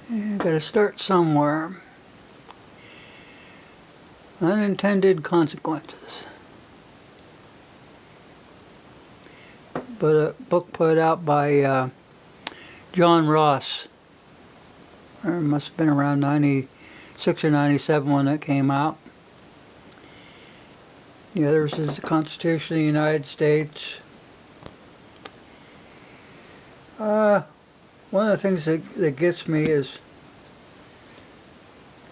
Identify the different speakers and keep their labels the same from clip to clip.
Speaker 1: You gotta start somewhere. Unintended consequences. But a book put out by John Ross. It must have been around 96 or 97 when it came out. The others is the Constitution of the United States. One of the things that gets me is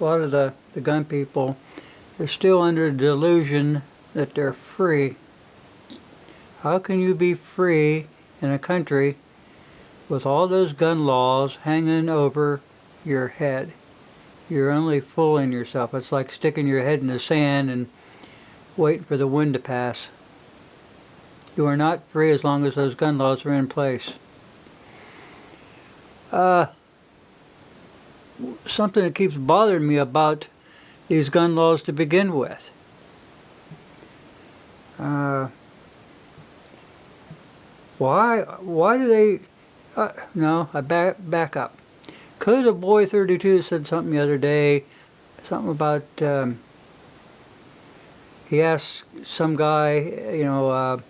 Speaker 1: a lot of the gun people, they're still under the delusion that they're free. How can you be free in a country with all those gun laws hanging over your head? You're only fooling yourself. It's like sticking your head in the sand and waiting for the wind to pass. You are not free as long as those gun laws are in place. Something that keeps bothering me about these gun laws to begin with. Why do they... no, I back up. Could a Boy 32 said something the other day, something about... he asked some guy, you know,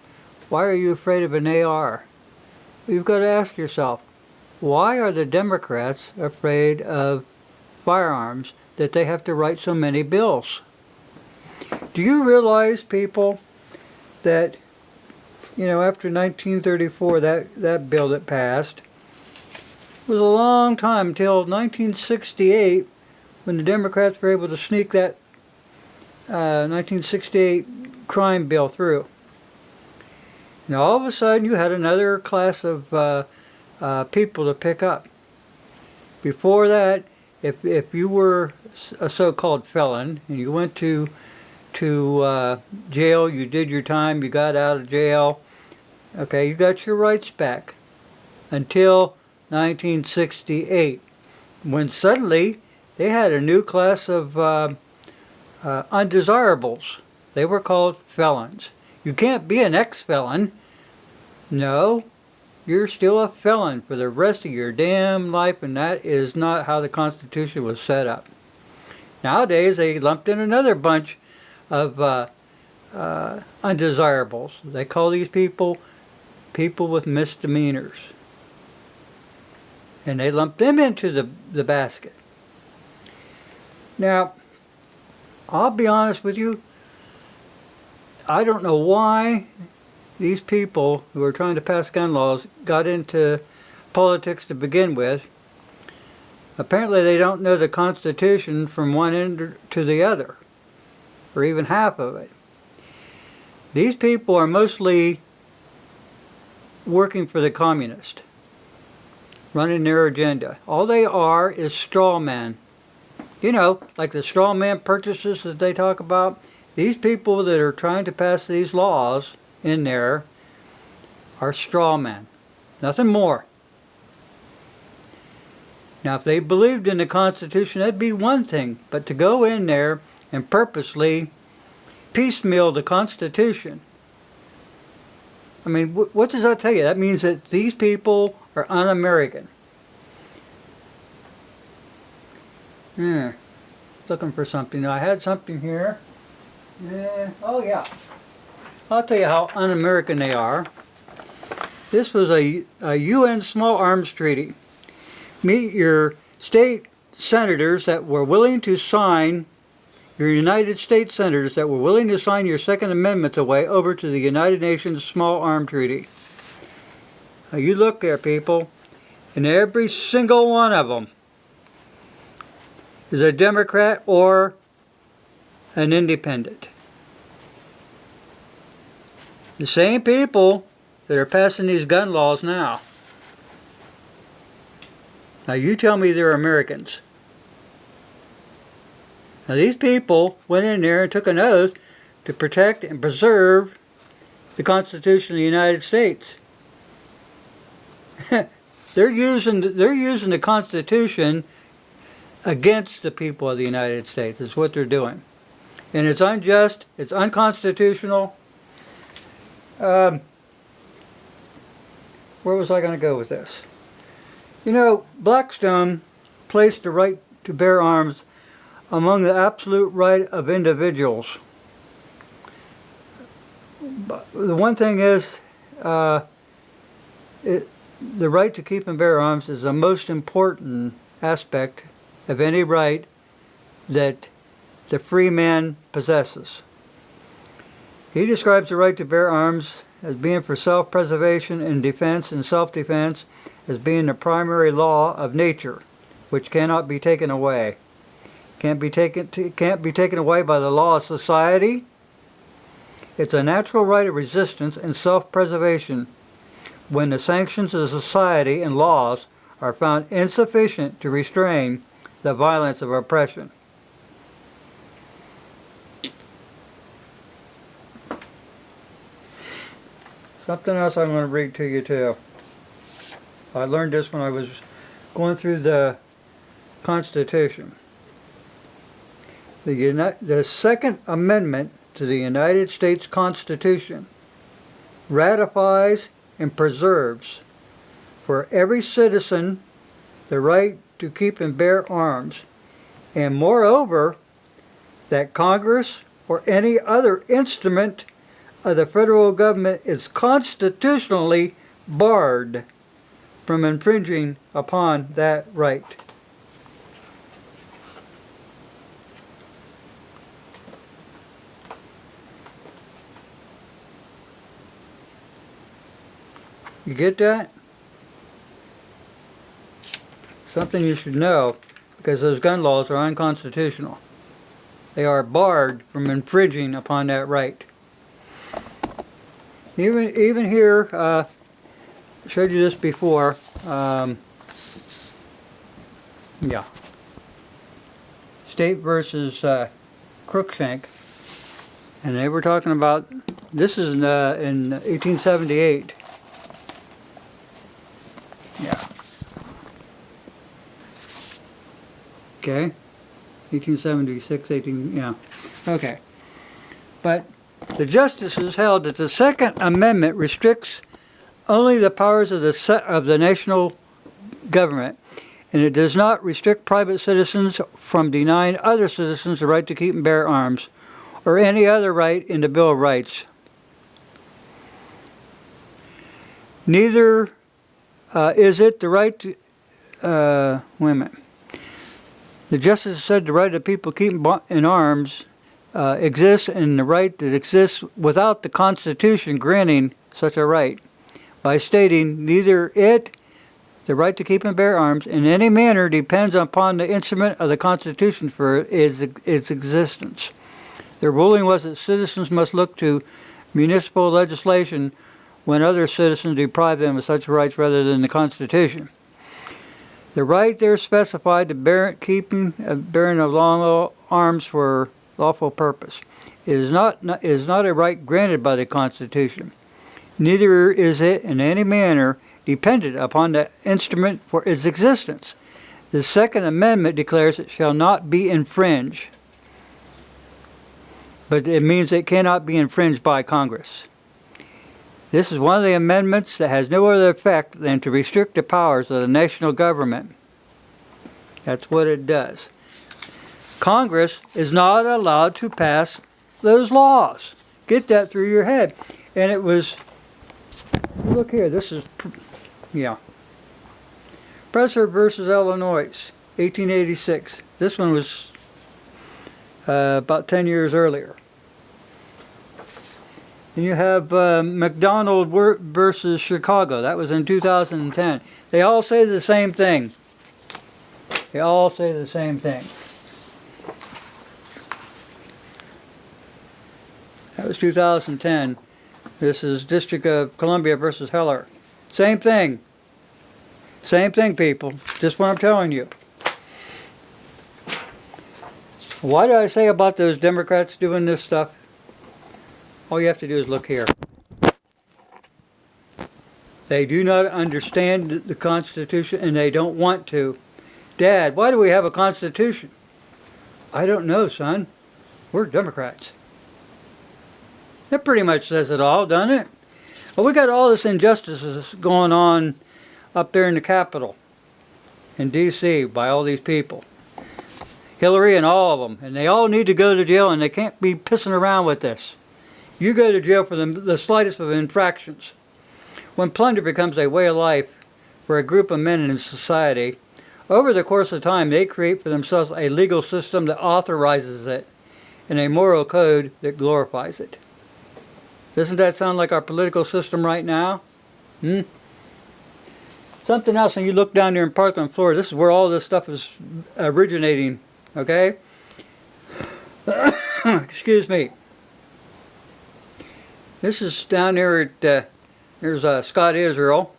Speaker 1: why are you afraid of an AR? You've got to ask yourself, why are the Democrats afraid of firearms that they have to write so many bills? Do you realize, people, that, you know, after 1934, that bill that passed, it was a long time until 1968 when the Democrats were able to sneak that 1968 crime bill through. And all of a sudden you had another class of people to pick up. Before that, if you were a so-called felon and you went to jail, you did your time, you got out of jail, okay, you got your rights back until 1968, when suddenly they had a new class of undesirables. They were called felons. You can't be an ex-felon. No, you're still a felon for the rest of your damn life, and that is not how the Constitution was set up. Nowadays, they lumped in another bunch of undesirables. They call these people with misdemeanors. And they lump them into the basket. Now, I'll be honest with you, I don't know why these people who are trying to pass gun laws got into politics to begin with. Apparently they don't know the Constitution from one end to the other, or even half of it. These people are mostly working for the communist, running their agenda. All they are is straw men. You know, like the straw man purchases that they talk about. These people that are trying to pass these laws in there are straw men. Nothing more. Now, if they believed in the Constitution, that'd be one thing. But to go in there and purposely piecemeal the Constitution, I mean, what does that tell you? That means that these people are un-American. Yeah, looking for something. Now, I had something here. Yeah. Oh, yeah. I'll tell you how un-American they are. This was a UN Small Arms Treaty. Meet your state senators that were willing to sign, your United States senators that were willing to sign your Second Amendment away over to the United Nations Small Arms Treaty. Now, you look there, people, and every single one of them is a Democrat or an independent. The same people that are passing these gun laws now. Now you tell me they're Americans. Now these people went in there and took an oath to protect and preserve the Constitution of the United States. They're using the Constitution against the people of the United States. Is what they're doing. And it's unjust, it's unconstitutional. Where was I going to go with this? You know, Blackstone placed the right to bear arms among the absolute right of individuals. But the one thing is, the right to keep and bear arms is the most important aspect of any right that the free man possesses. He describes the right to bear arms as being for self-preservation and defense and self-defense as being the primary law of nature, which cannot be taken away. Can't be taken away by the law of society. It's a natural right of resistance and self-preservation when the sanctions of society and laws are found insufficient to restrain the violence of oppression. Something else I'm going to read to you too. I learned this when I was going through the Constitution. The Second Amendment to the United States Constitution ratifies and preserves for every citizen the right to keep and bear arms, and moreover, that Congress or any other instrument of the federal government is constitutionally barred from infringing upon that right. You get that? Something you should know, because those gun laws are unconstitutional. They are barred from infringing upon that right. Even here, I showed you this before. Yeah. State versus Crookshank. And they were talking about, this is in 1878. Yeah. Okay. 1876, yeah. Okay. But the justices held that the Second Amendment restricts only the powers of the national government, and it does not restrict private citizens from denying other citizens the right to keep and bear arms, or any other right in the Bill of Rights. Neither is it the right to, wait a minute. The justice said the right of people keeping in arms exists, and the right that exists without the Constitution granting such a right, by stating neither it, the right to keep and bear arms, in any manner depends upon the instrument of the Constitution for its existence. The ruling was that citizens must look to municipal legislation when other citizens deprive them of such rights rather than the Constitution. The right there specified the bearing of long arms for lawful purpose. It is not a right granted by the Constitution. Neither is it in any manner dependent upon the instrument for its existence. The Second Amendment declares it shall not be infringed, but it means it cannot be infringed by Congress. This is one of the amendments that has no other effect than to restrict the powers of the national government. That's what it does. Congress is not allowed to pass those laws. Get that through your head. And it was, look here, this is, yeah. Presser versus Illinois, 1886. This one was about 10 years earlier. And you have McDonald versus Chicago. That was in 2010. They all say the same thing. They all say the same thing. That was 2010. This is District of Columbia versus Heller. Same thing. Same thing, people. Just what I'm telling you. Why did I say about those Democrats doing this stuff? All you have to do is look here. They do not understand the Constitution, and they don't want to. Dad, why do we have a Constitution? I don't know, son. We're Democrats. That pretty much says it all, doesn't it? Well, we got all this injustices going on up there in the Capitol. in D.C. by all these people. Hillary and all of them. And they all need to go to jail, and they can't be pissing around with this. You go to jail for the slightest of infractions. When plunder becomes a way of life for a group of men in society, over the course of time they create for themselves a legal system that authorizes it and a moral code that glorifies it. Doesn't that sound like our political system right now? Something else, when you look down there in Parkland, Florida, this is where all this stuff is originating, okay? Excuse me. This is down there at, there's Scott Israel,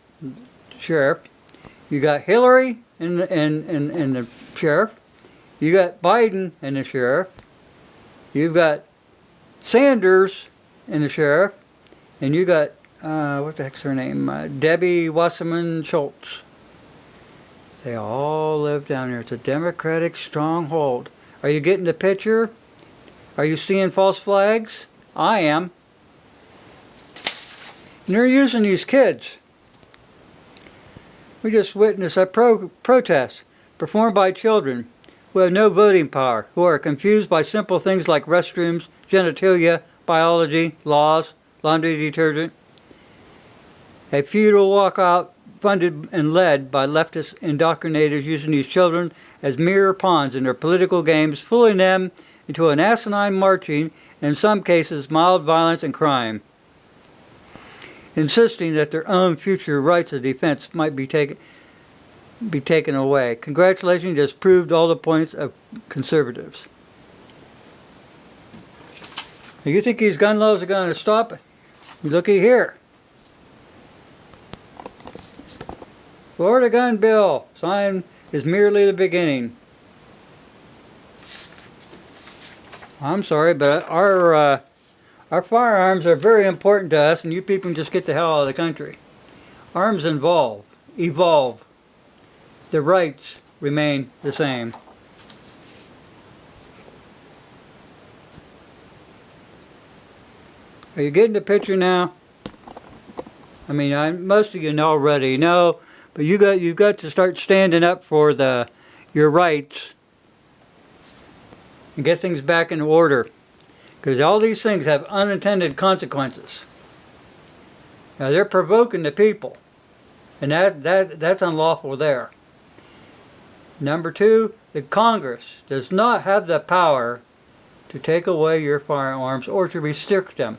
Speaker 1: sheriff. You got Hillary and the sheriff. You got Biden and the sheriff. You've got Sanders and the sheriff. And you got, what the heck's her name? Debbie Wasserman Schultz. They all live down there. It's a Democratic stronghold. Are you getting the picture? Are you seeing false flags? I am. And they're using these kids. We just witnessed a protest performed by children who have no voting power, who are confused by simple things like restrooms, genitalia, biology, laws, laundry detergent. A futile walkout funded and led by leftist indoctrinators using these children as mere pawns in their political games, fooling them into an asinine marching, and in some cases mild violence and crime, insisting that their own future rights of defense might be taken away. Congratulations, you just proved all the points of conservatives. Now, you think these gun laws are going to stop it? Looky here. Florida gun bill signed is merely the beginning. I'm sorry, but our firearms are very important to us, and you people can just get the hell out of the country. Arms evolve. The rights remain the same. Are you getting the picture now? I mean, most of you already know, but you've got to start standing up for your rights and get things back in order. Because all these things have unintended consequences. Now they're provoking the people, and that's unlawful there. Number two, the Congress does not have the power to take away your firearms or to restrict them.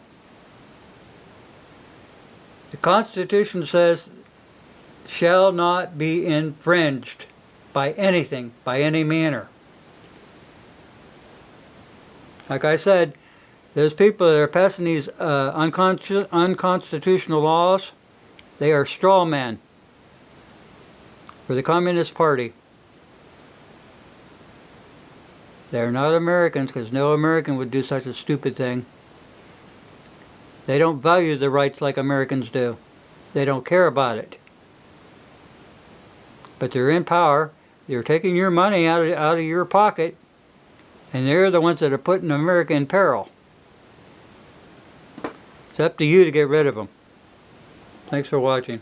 Speaker 1: The Constitution says shall not be infringed by anything, by any manner. Like I said, those people that are passing these unconstitutional laws, they are straw men for the Communist Party. They're not Americans, because no American would do such a stupid thing. They don't value the rights like Americans do. They don't care about it. But they're in power. They're taking your money out of your pocket, and they're the ones that are putting America in peril. It's up to you to get rid of them. Thanks for watching.